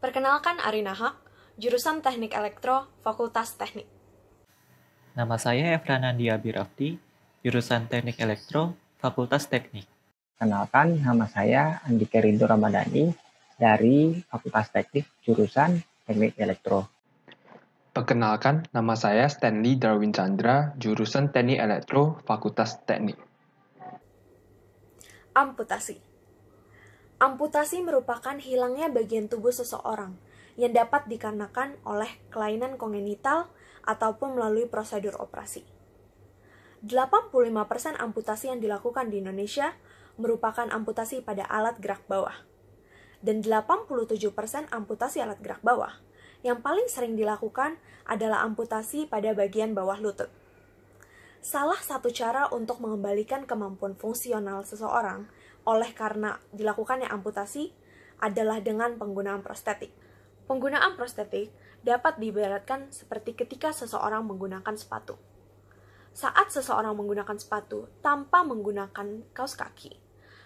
Perkenalkan Arina Haq, jurusan Teknik Elektro, Fakultas Teknik. Nama saya Efranandi Abirafdi, jurusan Teknik Elektro, Fakultas Teknik. Kenalkan, nama saya Andika Rindu Ramadhani dari Fakultas Teknik, jurusan Teknik Elektro. Perkenalkan, nama saya Stanley Darwin Chandra, jurusan Teknik Elektro, Fakultas Teknik. Amputasi. Amputasi merupakan hilangnya bagian tubuh seseorang yang dapat dikarenakan oleh kelainan kongenital ataupun melalui prosedur operasi. 85% amputasi yang dilakukan di Indonesia merupakan amputasi pada alat gerak bawah. Dan 87% amputasi alat gerak bawah yang paling sering dilakukan adalah amputasi pada bagian bawah lutut. Salah satu cara untuk mengembalikan kemampuan fungsional seseorang oleh karena dilakukannya amputasi adalah dengan penggunaan prostetik. Penggunaan prostetik dapat diibaratkan seperti ketika seseorang menggunakan sepatu. Saat seseorang menggunakan sepatu tanpa menggunakan kaos kaki,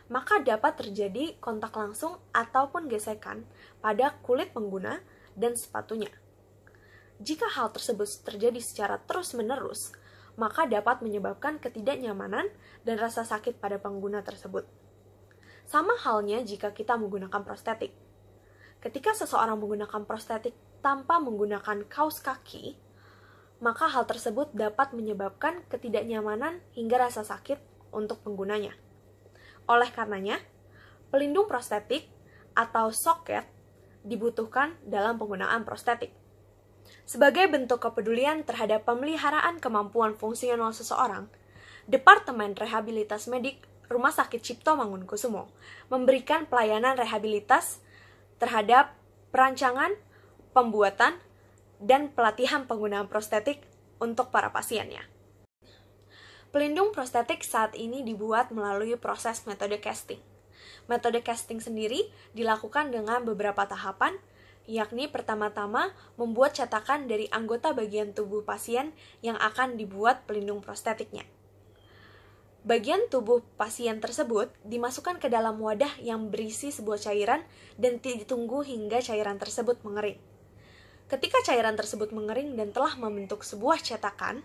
maka dapat terjadi kontak langsung ataupun gesekan pada kulit pengguna dan sepatunya. Jika hal tersebut terjadi secara terus-menerus, maka dapat menyebabkan ketidaknyamanan dan rasa sakit pada pengguna tersebut. Sama halnya jika kita menggunakan prostetik. Ketika seseorang menggunakan prostetik tanpa menggunakan kaos kaki, maka hal tersebut dapat menyebabkan ketidaknyamanan hingga rasa sakit untuk penggunanya. Oleh karenanya, pelindung prostetik atau soket dibutuhkan dalam penggunaan prostetik. Sebagai bentuk kepedulian terhadap pemeliharaan kemampuan fungsional seseorang, Departemen Rehabilitas Medik Rumah Sakit Cipto Mangunkusumo memberikan pelayanan rehabilitas terhadap perancangan, pembuatan, dan pelatihan penggunaan prostetik untuk para pasiennya. Pelindung prostetik saat ini dibuat melalui proses metode casting. Metode casting sendiri dilakukan dengan beberapa tahapan, yakni pertama-tama membuat cetakan dari anggota bagian tubuh pasien yang akan dibuat pelindung prostetiknya. Bagian tubuh pasien tersebut dimasukkan ke dalam wadah yang berisi sebuah cairan dan ditunggu hingga cairan tersebut mengering. Ketika cairan tersebut mengering dan telah membentuk sebuah cetakan,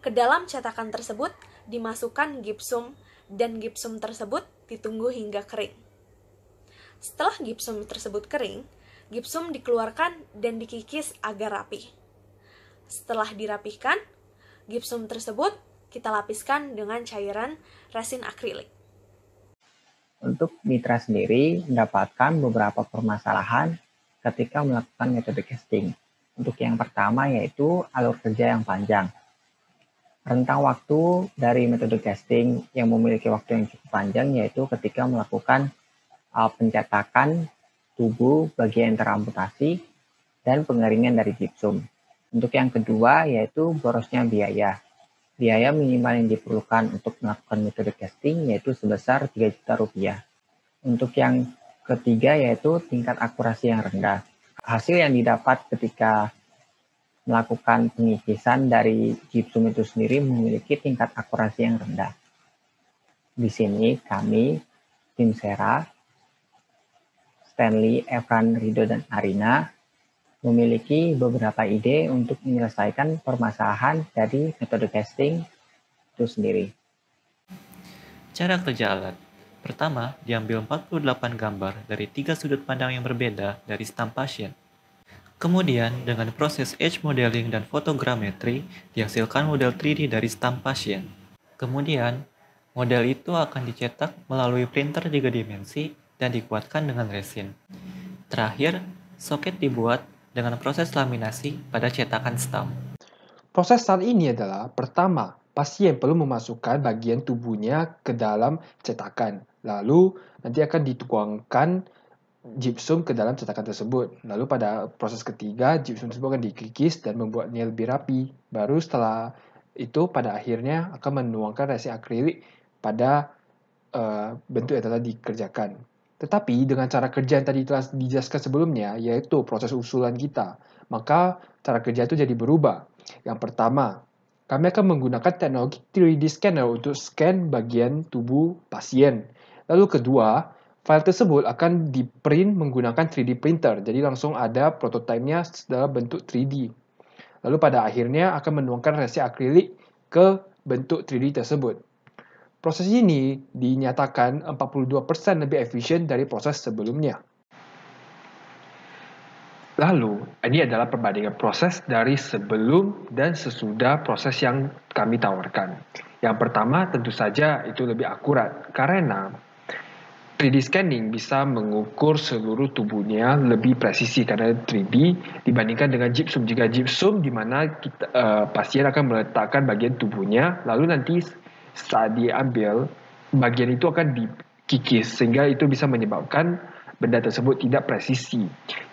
ke dalam cetakan tersebut dimasukkan gipsum dan gipsum tersebut ditunggu hingga kering. Setelah gipsum tersebut kering, gipsum dikeluarkan dan dikikis agar rapi. Setelah dirapihkan, gipsum tersebut kita lapiskan dengan cairan resin akrilik. Untuk mitra sendiri mendapatkan beberapa permasalahan ketika melakukan metode casting. Untuk yang pertama yaitu alur kerja yang panjang. Rentang waktu dari metode casting yang memiliki waktu yang cukup panjang yaitu ketika melakukan pencetakan tubuh bagian teramputasi dan pengeringan dari gipsum. Untuk yang kedua yaitu borosnya biaya. Biaya minimal yang diperlukan untuk melakukan metode casting yaitu sebesar 3 juta rupiah. Untuk yang ketiga yaitu tingkat akurasi yang rendah. Hasil yang didapat ketika melakukan pengikisan dari gipsum itu sendiri memiliki tingkat akurasi yang rendah. Di sini kami, tim Sera, Stanley, Efran, Rido, dan Arina memiliki beberapa ide untuk menyelesaikan permasalahan dari metode casting itu sendiri. Cara kerja alat. Pertama, diambil 48 gambar dari 3 sudut pandang yang berbeda dari stam pasien. Kemudian, dengan proses edge modeling dan fotogrametri, dihasilkan model 3D dari stam pasien. Kemudian, model itu akan dicetak melalui printer 3 dimensi dan dikuatkan dengan resin. Terakhir, soket dibuat dengan proses laminasi pada cetakan stam. Proses saat ini adalah, pertama, pasien perlu memasukkan bagian tubuhnya ke dalam cetakan. Lalu, nanti akan dituangkan gipsum ke dalam cetakan tersebut. Lalu pada proses ketiga, gipsum tersebut akan dikikis dan membuatnya lebih rapi. Baru setelah itu pada akhirnya akan menuangkan resin akrilik pada bentuk yang telah dikerjakan. Tetapi dengan cara kerja yang tadi telah dijelaskan sebelumnya, yaitu proses usulan kita, maka cara kerja itu jadi berubah. Yang pertama, kami akan menggunakan teknologi 3D scanner untuk scan bagian tubuh pasien. Lalu kedua, File tersebut akan di-print menggunakan 3D printer, jadi langsung ada prototipenya dalam bentuk 3D. Lalu pada akhirnya akan menuangkan resin akrilik ke bentuk 3D tersebut. Proses ini dinyatakan 42% lebih efisien dari proses sebelumnya. Lalu, ini adalah perbandingan proses dari sebelum dan sesudah proses yang kami tawarkan. Yang pertama tentu saja itu lebih akurat, karena 3D scanning bisa mengukur seluruh tubuhnya lebih presisi karena 3D dibandingkan dengan gypsum. Jika gypsum di mana pasien akan meletakkan bagian tubuhnya, lalu nanti saat diambil, bagian itu akan dikikis sehingga itu bisa menyebabkan benda tersebut tidak presisi.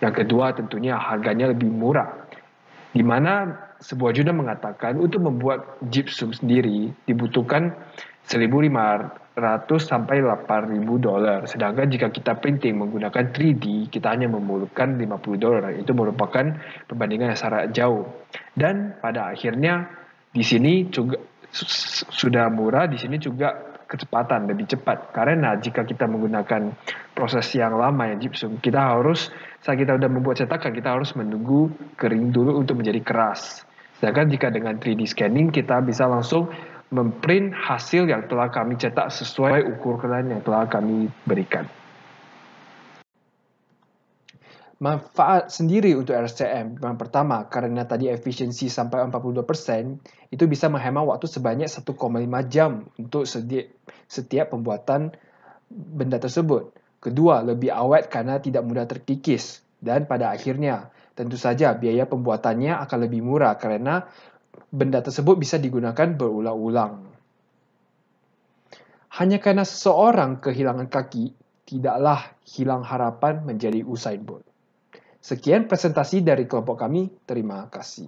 Yang kedua tentunya harganya lebih murah, di mana sebuah jurnal mengatakan untuk membuat gypsum sendiri dibutuhkan 1.500 sampai 8.000 dolar. Sedangkan jika kita printing menggunakan 3D, kita hanya memerlukan 50 dolar. Itu merupakan perbandingan yang sangat jauh. Dan pada akhirnya di sini juga sudah murah, di sini juga kecepatan lebih cepat. Karena jika kita menggunakan proses yang lama yang gypsum, saat kita sudah membuat cetakan, kita harus menunggu kering dulu untuk menjadi keras. Sedangkan jika dengan 3D scanning, kita bisa langsung memprint hasil yang telah kami cetak sesuai ukuran yang telah kami berikan. Manfaat sendiri untuk RCM, yang pertama, karena tadi efisiensi sampai 42%, itu bisa menghemat waktu sebanyak 1,5 jam untuk setiap pembuatan benda tersebut. Kedua, lebih awet karena tidak mudah terkikis. Dan pada akhirnya, tentu saja biaya pembuatannya akan lebih murah karena benda tersebut bisa digunakan berulang-ulang. Hanya karena seseorang kehilangan kaki, tidaklah hilang harapan menjadi Usain Bolt. Sekian presentasi dari kelompok kami. Terima kasih.